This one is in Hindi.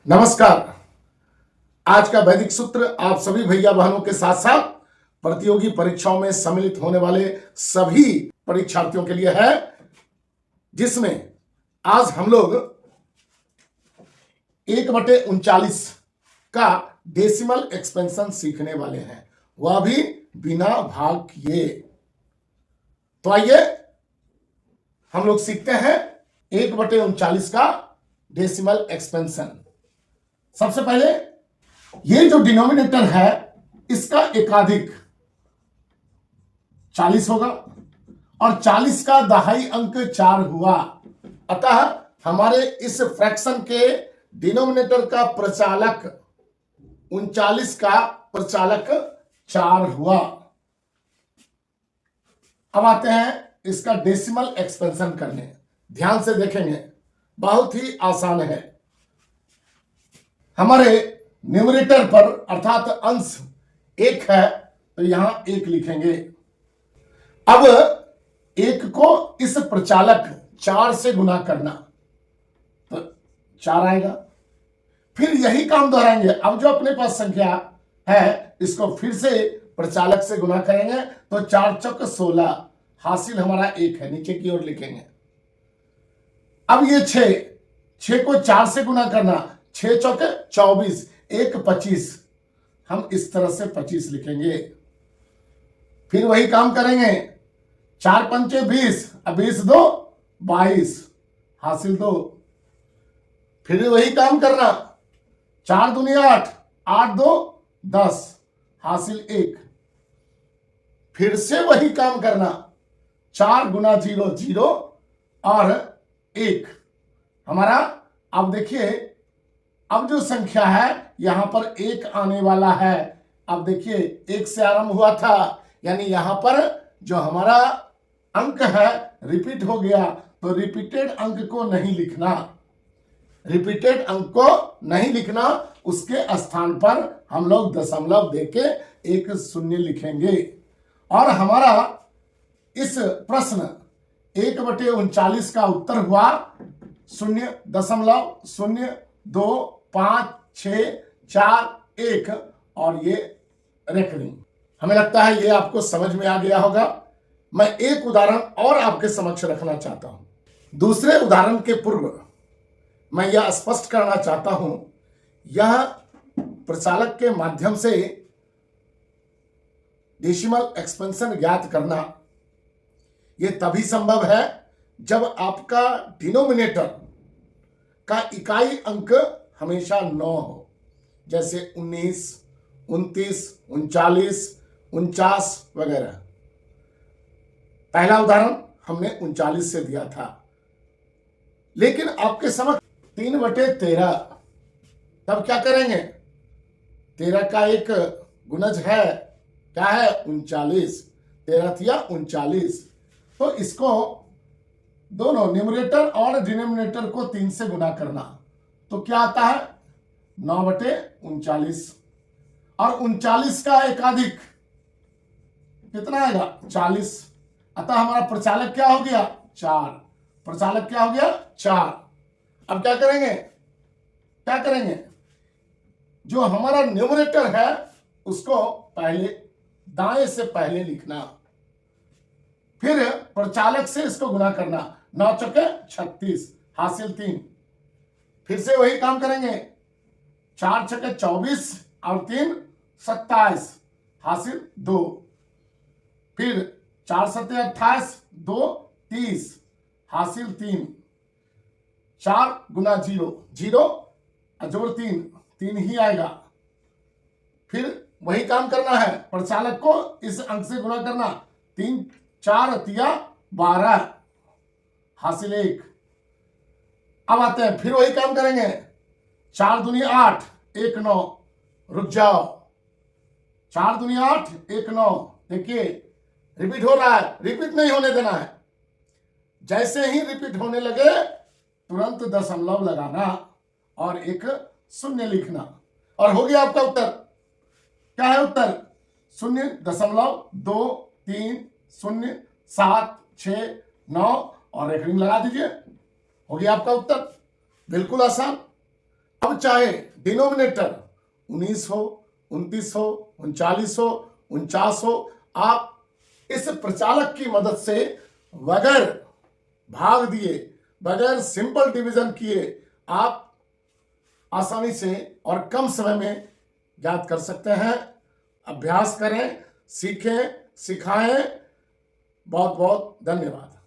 नमस्कार। आज का वैदिक सूत्र आप सभी भैया बहनों के साथ साथ प्रतियोगी परीक्षाओं में सम्मिलित होने वाले सभी परीक्षार्थियों के लिए है, जिसमें आज हम लोग 1/39 का डेसिमल एक्सपेंशन सीखने वाले हैं, वह भी बिना भाग किए। तो आइए हम लोग सीखते हैं 1/39 का डेसिमल एक्सपेंशन। सबसे पहले ये जो डिनोमिनेटर है इसका एकाधिक 40 होगा और 40 का दहाई अंक 4 हुआ, अतः हमारे इस फ्रैक्शन के डिनोमिनेटर का प्रचालक 39 का प्रचालक 4 हुआ। अब आते हैं इसका डेसिमल एक्सपेंशन करने। ध्यान से देखेंगे, बहुत ही आसान है। हमारे न्यूमरेटर पर अर्थात अंश 1 है तो यहां 1 लिखेंगे। अब 1 को इस प्रचालक 4 से गुना करना तो 4 आएगा। फिर यही काम दोहराएंगे। अब जो अपने पास संख्या है इसको फिर से प्रचालक से गुना करेंगे तो 4 चौक 16, हासिल हमारा 1 है, नीचे की ओर लिखेंगे। अब ये 6 को 4 से गुना करना, 6 चौके 24, 1 25, हम इस तरह से 25 लिखेंगे। फिर वही काम करेंगे, 4 पंचे 20, अब 20 2 22, हासिल 2। फिर वही काम करना, 4 दूनी 8, 8 2 10, हासिल 1। फिर से वही काम करना, 4 गुना 0 0 और 1 हमारा। अब देखिए, अब जो संख्या है यहां पर 1 आने वाला है। अब देखिए 1 से आरंभ हुआ था, यानी यहां पर जो हमारा अंक है रिपीट हो गया, तो रिपीटेड अंक को नहीं लिखना। रिपीटेड अंक को नहीं लिखना, उसके स्थान पर हम लोग दशमलव देके 1 शून्य लिखेंगे। और हमारा इस प्रश्न 1/39 का उत्तर हुआ 0.0025641 और ये रेकरिंग। हमें लगता है ये आपको समझ में आ गया होगा। मैं एक उदाहरण और आपके समक्ष रखना चाहता हूं। दूसरे उदाहरण के पूर्व मैं यह स्पष्ट करना चाहता हूं, यह प्रचालक के माध्यम से डेसिमल एक्सपेंशन ज्ञात करना यह तभी संभव है जब आपका डिनोमिनेटर का इकाई अंक हमेशा 9 हो, जैसे 19, 29, 39, 49 वगैरह। पहला उदाहरण हमने 39 से दिया था, लेकिन आपके समक्ष 3/13। तब क्या करेंगे, 13 का एक गुणज है, क्या है 39, 13 थिया 39। तो इसको दोनों न्यूमरेटर और डिनोमिनेटर को 3 से गुना करना तो क्या आता है 9/39। और 39 का एकाधिक कितना आएगा 40, अतः हमारा प्रचालक क्या हो गया 4। प्रचालक क्या हो गया 4। अब क्या करेंगे, जो हमारा न्यूमरेटर है उसको पहले दाएं से पहले लिखना, फिर प्रचालक से इसको गुना करना, 9 चौके 36, हासिल 3। फिर से वही काम करेंगे, 4 छके 24 और 3 27, हासिल 2। फिर 4 सत्ते 28, 2 30, हासिल 3। 4 गुना 0 0 जोड़ 3 3 ही आएगा। फिर वही काम करना है, प्रचालक को इस अंक से गुना करना, 3 4 तिया 12, हासिल 1। अब आते हैं, फिर वही काम करेंगे, 4 दूनी 8, 1 9, रुक जाओ, 4 दूनी 8, 1 9। देखिए रिपीट हो रहा है, रिपीट नहीं होने देना है। जैसे ही रिपीट होने लगे तुरंत दशमलव लगाना और 1 शून्य लिखना, और हो गया आपका उत्तर। क्या है उत्तर 0.230769 और रेकरिंग लगा दीजिए, हो गया आपका उत्तर। बिल्कुल आसान। अब चाहे डिनोमिनेटर 19 हो, 29 हो, 39 हो, 49 हो, आप इस प्रचालक की मदद से बगैर भाग दिए, बगैर सिंपल डिवीजन किए आप आसानी से और कम समय में ज्ञात कर सकते हैं। अभ्यास करें, सीखें, सिखाएं। बहुत बहुत धन्यवाद।